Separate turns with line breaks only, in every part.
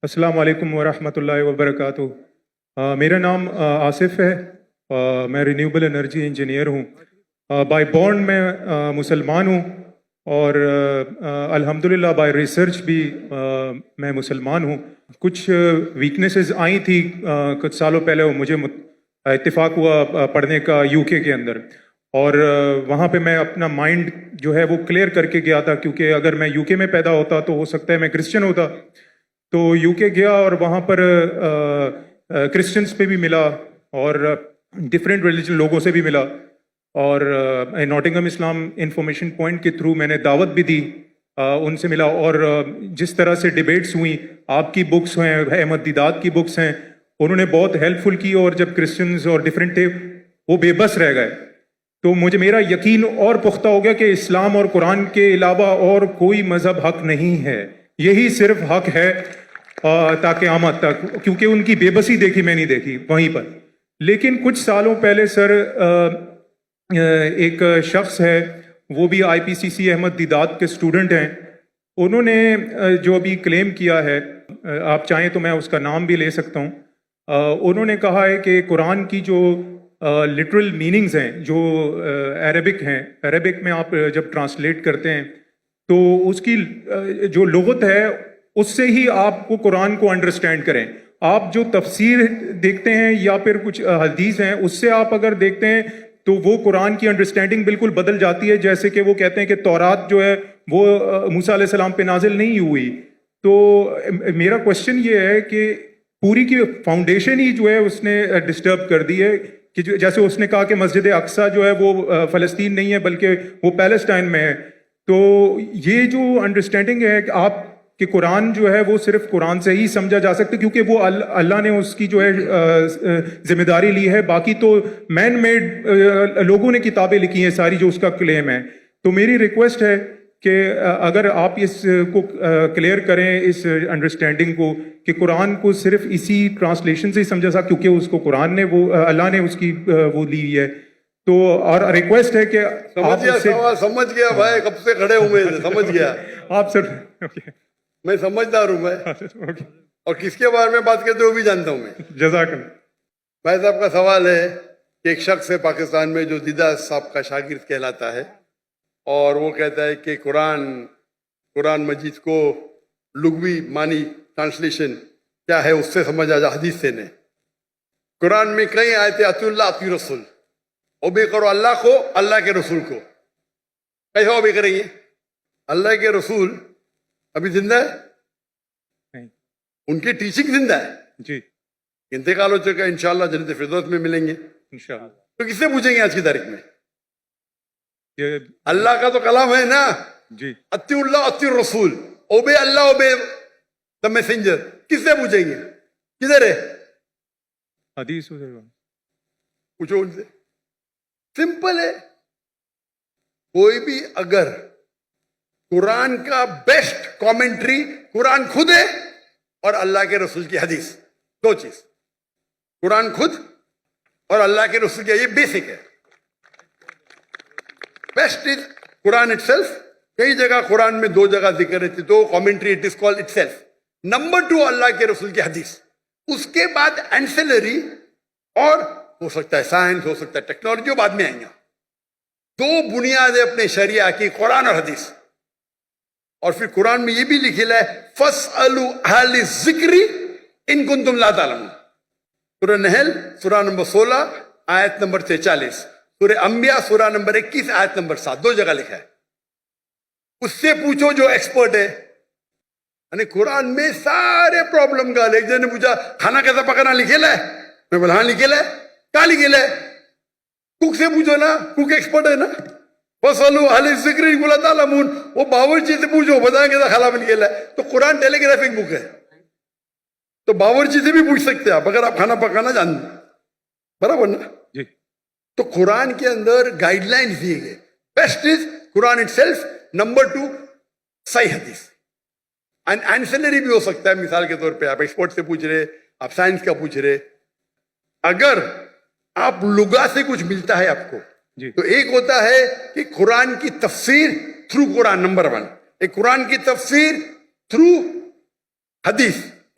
السلام علیکم ورحمۃ اللہ وبرکاتہ۔ میرا نام آصف ہے، میں رینیوبل انرجی انجینئر ہوں۔ بائی بورن میں مسلمان ہوں، اور الحمدللہ بائی ریسرچ بھی میں مسلمان ہوں۔ کچھ ویکنیسز آئی تھی کچھ سالوں پہلے، مجھے اتفاق ہوا پڑھنے کا یو کے اندر، اور وہاں پہ میں اپنا مائنڈ جو ہے وہ کلیئر کر کے گیا تھا، کیونکہ اگر میں یو کے میں پیدا ہوتا تو ہو سکتا ہے میں کرسچن ہوتا۔ تو یو کے گیا اور وہاں پر کرسچنس پہ بھی ملا اور ڈفرینٹ ریلیجن لوگوں سے بھی ملا، اور ناٹنگھم اسلام انفارمیشن پوائنٹ کے تھرو میں نے دعوت بھی دی، ان سے ملا، اور جس طرح سے ڈیبیٹس ہوئیں، آپ کی بکس ہیں، احمد دیدات کی بکس ہیں، انہوں نے بہت ہیلپ فل کی، اور جب کرسچنز اور ڈفرینٹ تھے وہ بے بس رہ گئے، تو میرا یقین اور پختہ ہو گیا کہ اسلام اور قرآن کے علاوہ اور کوئی مذہب حق نہیں ہے، یہی صرف حق ہے تا قیامت تک، کیونکہ ان کی بے بسی دیکھی میں نہیں دیکھی وہیں پر۔ لیکن کچھ سالوں پہلے سر ایک شخص ہے، وہ بھی آئی پی سی سی احمد دیدات کے اسٹوڈنٹ ہیں، انہوں نے جو ابھی کلیم کیا ہے، آپ چاہیں تو میں اس کا نام بھی لے سکتا ہوں، انہوں نے کہا ہے کہ قرآن کی جو لٹرل میننگز ہیں جو عربک ہیں، عربک میں آپ جب ٹرانسلیٹ کرتے ہیں تو اس کی جو لغت ہے اس سے ہی آپ کو قرآن کو انڈرسٹینڈ کریں۔ آپ جو تفسیر دیکھتے ہیں یا پھر کچھ حدیث ہیں، اس سے آپ اگر دیکھتے ہیں تو وہ قرآن کی انڈرسٹینڈنگ بالکل بدل جاتی ہے، جیسے کہ وہ کہتے ہیں کہ تورات جو ہے وہ موسیٰ علیہ السلام پہ نازل نہیں ہوئی۔ تو میرا کوشچن یہ ہے کہ پوری کی فاؤنڈیشن ہی جو ہے اس نے ڈسٹرب کر دی ہے، کہ جیسے اس نے کہا کہ مسجد اقصیٰ جو ہے وہ فلسطین نہیں ہے بلکہ وہ پیلسٹائن میں ہے۔ تو یہ جو انڈرسٹینڈنگ ہے کہ آپ کہ قرآن جو ہے وہ صرف قرآن سے ہی سمجھا جا سکتا ہے، کیونکہ وہ اللہ نے اس کی جو ہے ذمہ داری لی ہے، باقی تو مین میڈ لوگوں نے کتابیں لکھی ہیں ساری جو اس کا کلیم ہے۔ تو میری ریکویسٹ ہے کہ اگر آپ اس کو کلیئر کریں، اس انڈرسٹینڈنگ کو، کہ قرآن کو صرف اسی ٹرانسلیشن سے ہی سمجھا سکتا، کیونکہ اس کو قرآن نے وہ اللہ نے اس کی وہ لی ہے۔ تو اور ریکویسٹ ہے کہ
سمجھ گیا بھائی، کب سے کھڑے ہوئے سمجھ گیا
آپ سر
میں سمجھدار ہوں میں، اور کس کے بارے میں بات کرتے ہو بھی جانتا ہوں میں۔
جزاک اللہ۔
بھائی صاحب کا سوال ہے کہ ایک شخص ہے پاکستان میں جو دیدہ صاحب کا شاگرد کہلاتا ہے، اور وہ کہتا ہے کہ قرآن مجید کو لغوی معنی ٹرانسلیشن کیا ہے اس سے سمجھا جا، حدیث سے نہیں۔ قرآن میں کئی آیتیں اطیعوا اللہ اطیعوا رسول، اوبے کرو اللہ کو، اللہ کے رسول کو۔ کیسے اوبے کریں گے؟ اللہ کے رسول ابھی زندہ ہے، ان کی ٹیچنگ زندہ ہے،
جی
انتقال ہو چکا ہے، انشاءاللہ جنت فردوس میں ملیں گے
انشاءاللہ۔
تو کس سے پوچھیں گے آج کی تاریخ میں؟
یہ
اللہ کا تو کلام ہے نا،
جی
اطیعوا اللہ اطیعوا الرسول، obey Allah obey the messenger, کس سے پوچھیں گے؟ کدھر ہے
حدیث
پوچھو ان سے، سمپل ہے۔ کوئی بھی اگر قرآن کا بیسٹ کامنٹری قرآن خود ہے اور اللہ کے رسول کی حدیث، دو چیز، قرآن خود اور اللہ کے رسول کی، یہ بیسک ہے۔ بیسٹ از قرآن اٹ سیلف، کئی جگہ قرآن میں دو جگہ ذکر ہے، دو commentary, it is called itself. Number 2 اللہ کے رسول کی حدیث، اس کے بعد اینسلری، اور ہو سکتا ہے سائنس، ہو سکتا ہے ٹیکنالوجی، بعد میں آئیں گا۔ دو بنیادیں اپنے شریعہ کی، قرآن اور حدیث۔ اور پھر قرآن میں یہ بھی لکھا ہے فَاسْأَلُوا أَهْلَ الذِّكْرِ إِن كُنتُمْ لَا تَعْلَمُونَ۔ سورہ نحل سورہ نمبر 16 آیت نمبر 43، سورہ انبیاء سورہ نمبر 21 آیت نمبر 7، دو جگہ لکھا ہے۔ اس سے پوچھو جو ایکسپرٹ ہے۔ یعنی قرآن میں سارے پرابلم کا، ایک جن نے پوچھا کھانا کیسا پکانا لکھا ہے، میں بولا ہاں لکھا ہے، کیا لکھا ہے؟ کوک سے پوچھو نا، کوک ایکسپرٹ ہے نا۔ فَاسْأَلُوا أَهْلَ الذِّكْرِ إِن كُنتُمْ لَا تَعْلَمُونَ، وہ باورچی سے پوچھو، بتائیں کہ کھانا بن گیا ہے۔ تو قرآن ٹیلی گرافک بک ہے، تو باورچی سے بھی پوچھ سکتے ہیں آپ اگر آپ کھانا پکانا جانتے، برابر نا؟
جی۔
تو قرآن کے اندر گائیڈ لائن دیے گئے، بیسٹ از قرآن اٹ سیلف، نمبر 2 صحیح حدیث۔ اینسلری بھی ہو سکتا ہے، مثال کے طور پہ آپ ایکسپرٹ سے پوچھ رہے، آپ سائنس کا پوچھ رہے۔ اگر آپ لغا سے کچھ ملتا ہے آپ کو، تو ایک ہوتا ہے کہ قرآن کی تفسیر تھرو قرآن، نمبر 1، ایک قرآن کی تفسیر تھرو حدیث،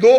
2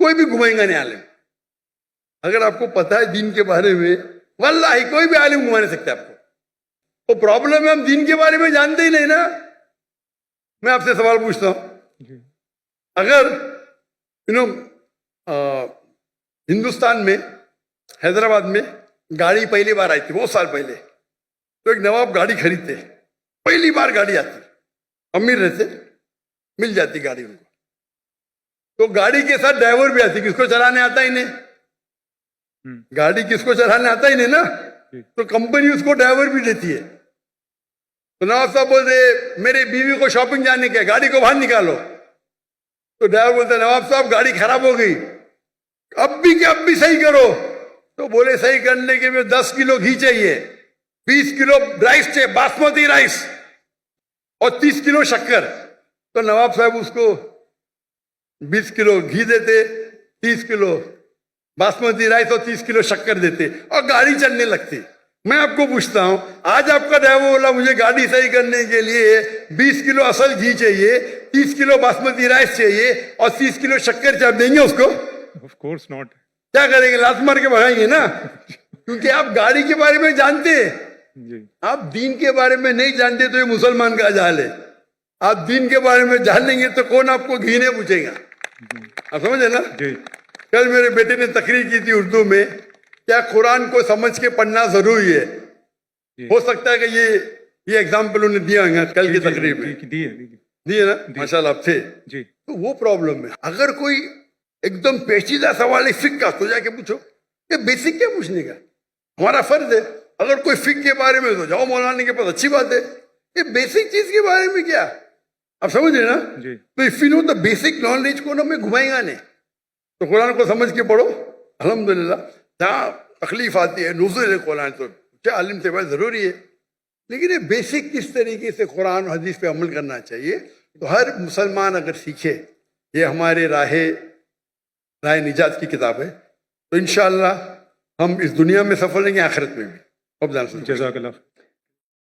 کوئی بھی گھمائیں گا نہیں عالم. اگر آپ کو پتا ہے دین کے بارے میں واللہ کوئی بھی عالم گھما نہیں سکتا آپ کو. وہ پرابلم ہے ہم دین کے بارے میں جانتے ہی نہیں نا. میں آپ سے سوال پوچھتا ہوں, اگر ہندوستان میں حیدرآباد میں گاڑی پہلی بار آئی تھی بہت سال پہلے, تو ایک نواب گاڑی خریدتے, پہلی بار گاڑی آتی, امیر رہتے, مل جاتی گاڑی ان کو, تو گاڑی کے ساتھ ڈرائیور بھی آتی. کس کو چلانے آتا ہی نہیں, گاڑی کس کو چلانے آتا ہی نہیں نا, تو کمپنی اس کو ڈرائیور بھی دیتی ہے. تو نواب صاحب بولتے میری بیوی کو شاپنگ جانے کے, گاڑی کو باہر نکالو. تو ڈرائیور بولتا نواب صاحب گاڑی خراب ہو گئی, اب بھی صحیح کرو. تو بولے صحیح کرنے کے لیے 10 کلو گھی چاہیے, 20 کلو رائس چاہیے, باسمتی رائس, اور 30 کلو شکر. تو نواب صاحب اس کو 20 کلو گھی دیتے, 30 کلو باسمتی رائس اور 30 کلو شکر دیتے, اور گاڑی چلنے لگتی. میں آپ کو پوچھتا ہوں, آج آپ کا ڈرائیور بولا مجھے گاڑی صحیح کرنے کے لیے 20 کلو اصل گھی چاہیے, 30 کلو باسمتی رائس چاہیے, اور 30 کلو شکر چاہیے, دیں گے اس کو؟
Of course not.
کیا کریں گے, لات مار کے بھگائیں گے نا, کیونکہ آپ گاڑی کے بارے میں جانتے, آپ دین کے بارے میں نہیں جانتے. تو یہ مسلمان کا جہل ہے. آپ دین کے بارے میں جان لیں گے تو کون آپ کو گھی نہیں پوچھے گا. آپ سمجھے نا. کل میرے بیٹے نے تقریر کی تھی اردو میں, کیا قرآن کو سمجھ کے پڑھنا ضروری ہے. ہو سکتا ہے کہ یہ ایگزامپل انہوں نے دیا ہے کل کی تقریر میں, دیے نا, ماشاء اللہ آپ تھے. تو وہ پرابلم ہے. اگر کوئی ایک دم پیچیدہ سوال ہے فقہ کا, تو جا کے پوچھو. یہ بیسک کیا پوچھنے کا, ہمارا فرض ہے. اگر کوئی فقہ کے بارے میں تو جاؤ مولانا کے پاس, اچھی بات ہے. یہ بیسک چیز کے بارے میں کیا, آپ سمجھ رہے نا. تو if you know the basic knowledge کو نا میں گھمائیں گا نہیں. تو قرآن کو سمجھ کے پڑھو. الحمدللہ جہاں تکلیف آتی ہے نزول قرآن تو عالم سے بہت ضروری ہے, لیکن یہ بیسک کس طریقے سے قرآن و حدیث پہ عمل کرنا چاہیے, تو ہر مسلمان اگر سیکھے. یہ ہمارے راہ نجات کی کتاب ہے, تو انشاءاللہ ہم اس دنیا میں سفل رہیں گے, آخرت میں بھی.
جزاک اللہ.